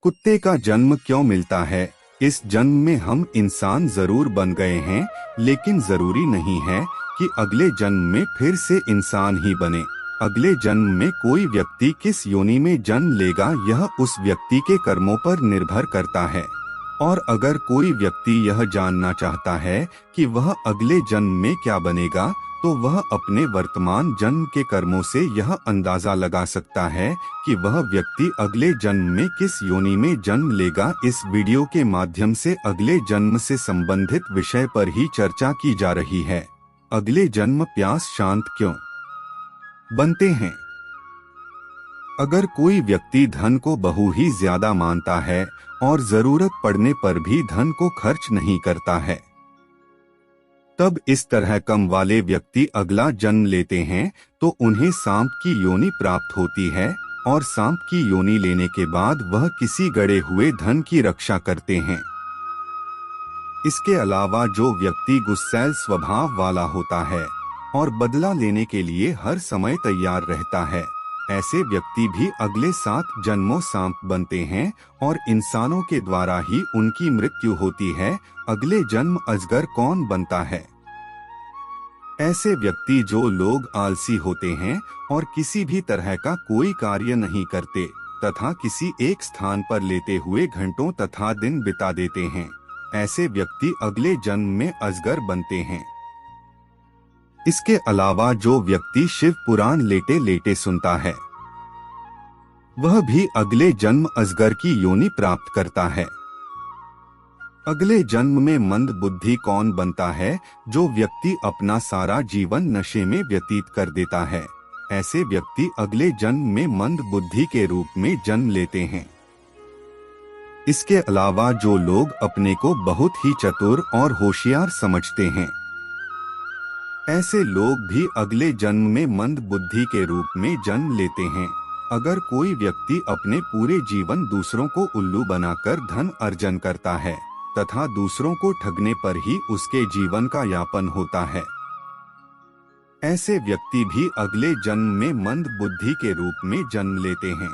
कुत्ते का जन्म क्यों मिलता है? इस जन्म में हम इंसान जरूर बन गए हैं, लेकिन जरूरी नहीं है कि अगले जन्म में फिर से इंसान ही बने। अगले जन्म में कोई व्यक्ति किस योनि में जन्म लेगा यह उस व्यक्ति के कर्मों पर निर्भर करता है। और अगर कोई व्यक्ति यह जानना चाहता है कि वह अगले जन्म में क्या बनेगा, तो वह अपने वर्तमान जन्म के कर्मों से यह अंदाजा लगा सकता है कि वह व्यक्ति अगले जन्म में किस योनि में जन्म लेगा। इस वीडियो के माध्यम से अगले जन्म से संबंधित विषय पर ही चर्चा की जा रही है। अगले जन्म प्यास शांत क्यों बनते हैं? अगर कोई व्यक्ति धन को बहु ही ज्यादा मानता है और जरूरत पड़ने पर भी धन को खर्च नहीं करता है, तब इस तरह कम वाले व्यक्ति अगला जन्म लेते हैं तो उन्हें सांप की योनि प्राप्त होती है, और सांप की योनि लेने के बाद वह किसी गड़े हुए धन की रक्षा करते हैं। इसके अलावा जो व्यक्ति गुस्सैल स्वभाव वाला होता है और बदला लेने के लिए हर समय तैयार रहता है, ऐसे व्यक्ति भी अगले 7 जन्मों सांप बनते हैं और इंसानों के द्वारा ही उनकी मृत्यु होती है। अगले जन्म अजगर कौन बनता है? ऐसे व्यक्ति जो लोग आलसी होते हैं और किसी भी तरह का कोई कार्य नहीं करते तथा किसी एक स्थान पर लेटे हुए घंटों तथा दिन बिता देते हैं, ऐसे व्यक्ति अगले जन्म में अजगर बनते हैं। इसके अलावा जो व्यक्ति शिव पुराण लेटे लेटे सुनता है, वह भी अगले जन्म अजगर की योनि प्राप्त करता है। अगले जन्म में मंद बुद्धि कौन बनता है? जो व्यक्ति अपना सारा जीवन नशे में व्यतीत कर देता है, ऐसे व्यक्ति अगले जन्म में मंद बुद्धि के रूप में जन्म लेते हैं। इसके अलावा जो लोग अपने को बहुत ही चतुर और होशियार समझते हैं, ऐसे लोग भी अगले जन्म में मंद बुद्धि के रूप में जन्म लेते हैं। अगर कोई व्यक्ति अपने पूरे जीवन दूसरों को उल्लू बनाकर धन अर्जन करता है तथा दूसरों को ठगने पर ही उसके जीवन का यापन होता है, ऐसे व्यक्ति भी अगले जन्म में मंद बुद्धि के रूप में जन्म लेते हैं।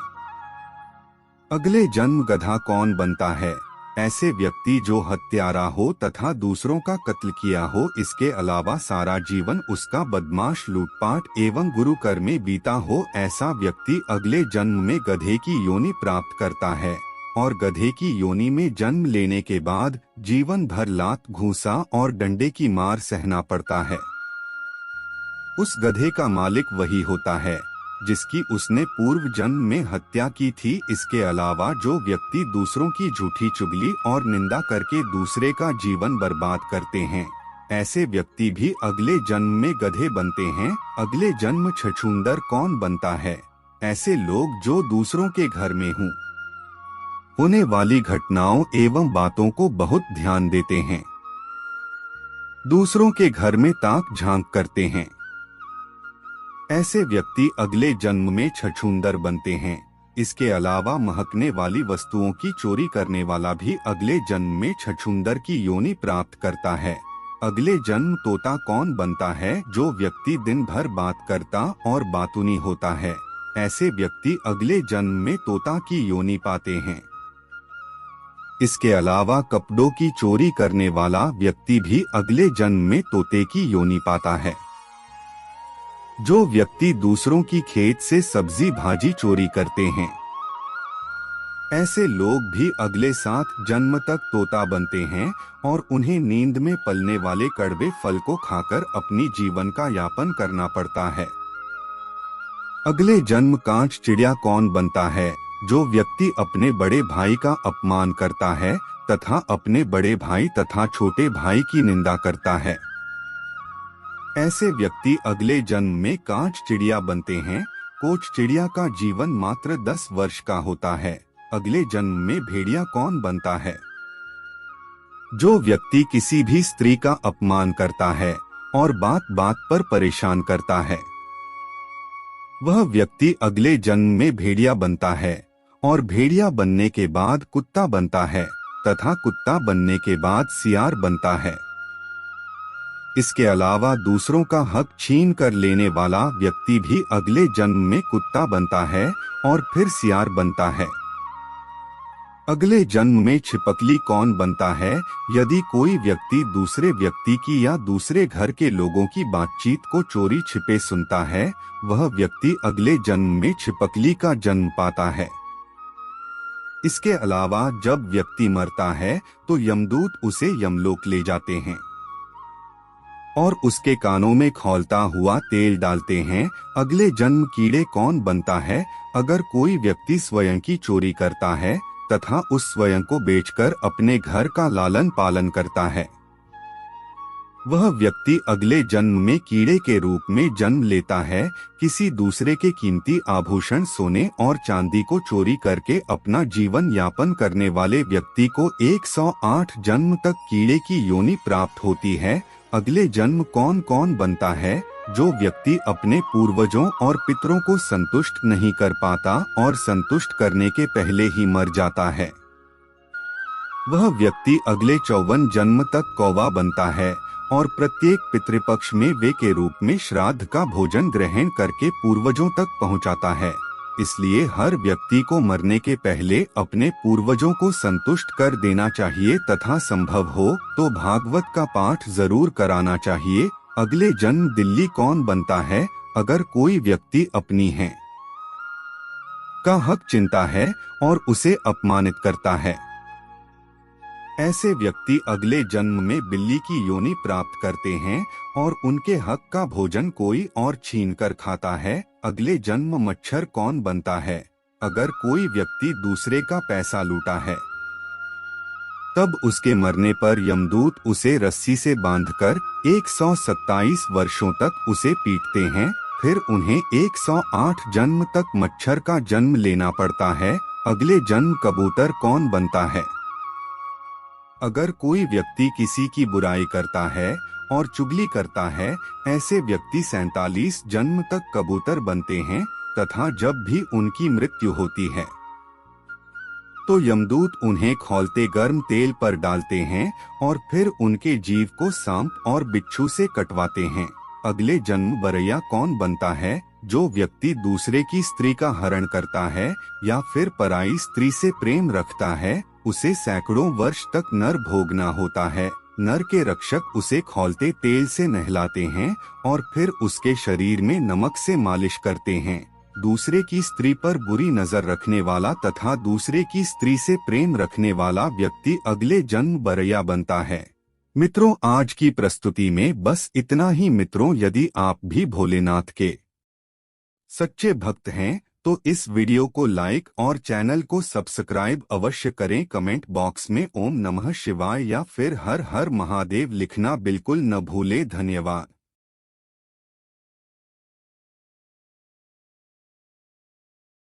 अगले जन्म गधा कौन बनता है? ऐसे व्यक्ति जो हत्यारा हो तथा दूसरों का कत्ल किया हो, इसके अलावा सारा जीवन उसका बदमाश लूटपाट एवं गुरु कर में बीता हो, ऐसा व्यक्ति अगले जन्म में गधे की योनि प्राप्त करता है और गधे की योनि में जन्म लेने के बाद जीवन भर लात घूंसा और डंडे की मार सहना पड़ता है। उस गधे का मालिक वही होता है जिसकी उसने पूर्व जन्म में हत्या की थी। इसके अलावा जो व्यक्ति दूसरों की झूठी चुगली और निंदा करके दूसरे का जीवन बर्बाद करते हैं, ऐसे व्यक्ति भी अगले जन्म में गधे बनते हैं। अगले जन्म छछूंदर कौन बनता है? ऐसे लोग जो दूसरों के घर में होने वाली घटनाओं एवं बातों को बहुत ध्यान देते हैं, दूसरों के घर में ताक झांक करते हैं, ऐसे व्यक्ति अगले जन्म में छछूंदर बनते हैं। इसके अलावा महकने वाली वस्तुओं की चोरी करने वाला भी अगले जन्म में छछूंदर की योनि प्राप्त करता है। अगले जन्म तोता कौन बनता है? जो व्यक्ति दिन भर बात करता और बातूनी होता है, ऐसे व्यक्ति अगले जन्म में तोता की योनि पाते हैं। इसके अलावा कपड़ों की चोरी करने वाला व्यक्ति भी अगले जन्म में तोते की योनि पाता है। जो व्यक्ति दूसरों की खेत से सब्जी भाजी चोरी करते हैं, ऐसे लोग भी अगले 7 जन्म तक तोता बनते हैं और उन्हें नींद में पलने वाले कड़वे फल को खाकर अपनी जीवन का यापन करना पड़ता है। अगले जन्म कांच चिड़िया कौन बनता है? जो व्यक्ति अपने बड़े भाई का अपमान करता है तथा अपने बड़े भाई तथा छोटे भाई की निंदा करता है, ऐसे व्यक्ति अगले जन्म में कांच चिड़िया बनते हैं। कोच चिड़िया का जीवन मात्र 10 वर्ष का होता है। अगले जन्म में भेड़िया कौन बनता है? जो व्यक्ति किसी भी स्त्री का अपमान करता है और बात बात पर परेशान करता है, वह व्यक्ति अगले जन्म में भेड़िया बनता है और भेड़िया बनने के बाद कुत्ता बनता है तथा कुत्ता बनने के बाद सियार बनता है। इसके अलावा दूसरों का हक छीन कर लेने वाला व्यक्ति भी अगले जन्म में कुत्ता बनता है और फिर सियार बनता है। अगले जन्म में छिपकली कौन बनता है? यदि कोई व्यक्ति दूसरे व्यक्ति की या दूसरे घर के लोगों की बातचीत को चोरी छिपे सुनता है, वह व्यक्ति अगले जन्म में छिपकली का जन्म पाता है। इसके अलावा जब व्यक्ति मरता है तो यमदूत उसे यमलोक ले जाते हैं और उसके कानों में खौलता हुआ तेल डालते हैं। अगले जन्म कीड़े कौन बनता है? अगर कोई व्यक्ति स्वयं की चोरी करता है तथा उस स्वयं को बेचकर अपने घर का लालन पालन करता है, वह व्यक्ति अगले जन्म में कीड़े के रूप में जन्म लेता है। किसी दूसरे के कीमती आभूषण, सोने और चांदी को चोरी करके अपना जीवन यापन करने वाले व्यक्ति को 108 जन्म तक कीड़े की योनि प्राप्त होती है। अगले जन्म कौन कौन बनता है? जो व्यक्ति अपने पूर्वजों और पितरों को संतुष्ट नहीं कर पाता और संतुष्ट करने के पहले ही मर जाता है, वह व्यक्ति अगले 54 जन्म तक कौवा बनता है और प्रत्येक पितृपक्ष में वे के रूप में श्राद्ध का भोजन ग्रहण करके पूर्वजों तक पहुंचाता है। इसलिए हर व्यक्ति को मरने के पहले अपने पूर्वजों को संतुष्ट कर देना चाहिए तथा संभव हो तो भागवत का पाठ जरूर कराना चाहिए। अगले जन्म दिल्ली कौन बनता है? अगर कोई व्यक्ति अपनी है का हक चिंता है और उसे अपमानित करता है, ऐसे व्यक्ति अगले जन्म में बिल्ली की योनि प्राप्त करते हैं और उनके हक का भोजन कोई और छीन कर खाता है। अगले जन्म मच्छर कौन बनता है? अगर कोई व्यक्ति दूसरे का पैसा लूटा है, तब उसके मरने पर यमदूत उसे रस्सी से बांधकर 127 वर्षों तक उसे पीटते हैं। फिर उन्हें 108 जन्म तक मच्छर का जन्म लेना पड़ता है। अगले जन्म कबूतर कौन बनता है? अगर कोई व्यक्ति किसी की बुराई करता है और चुगली करता है, ऐसे व्यक्ति 47 जन्म तक कबूतर बनते हैं तथा जब भी उनकी मृत्यु होती है तो यमदूत उन्हें खौलते गर्म तेल पर डालते हैं और फिर उनके जीव को सांप और बिच्छू से कटवाते हैं। अगले जन्म बरैया कौन बनता है? जो व्यक्ति दूसरे की स्त्री का हरण करता है या फिर पराई स्त्री से प्रेम रखता है, उसे सैकड़ों वर्ष तक नर भोगना होता है। नर के रक्षक उसे खौलते तेल से नहलाते हैं और फिर उसके शरीर में नमक से मालिश करते हैं। दूसरे की स्त्री पर बुरी नजर रखने वाला तथा दूसरे की स्त्री से प्रेम रखने वाला व्यक्ति अगले जन्म बरैया बनता है। मित्रों, आज की प्रस्तुति में बस इतना ही। मित्रों, यदि आप भी भोलेनाथ के सच्चे भक्त हैं तो इस वीडियो को लाइक और चैनल को सब्सक्राइब अवश्य करें। कमेंट बॉक्स में ओम नमः शिवाय या फिर हर हर महादेव लिखना बिल्कुल न भूलें। धन्यवाद।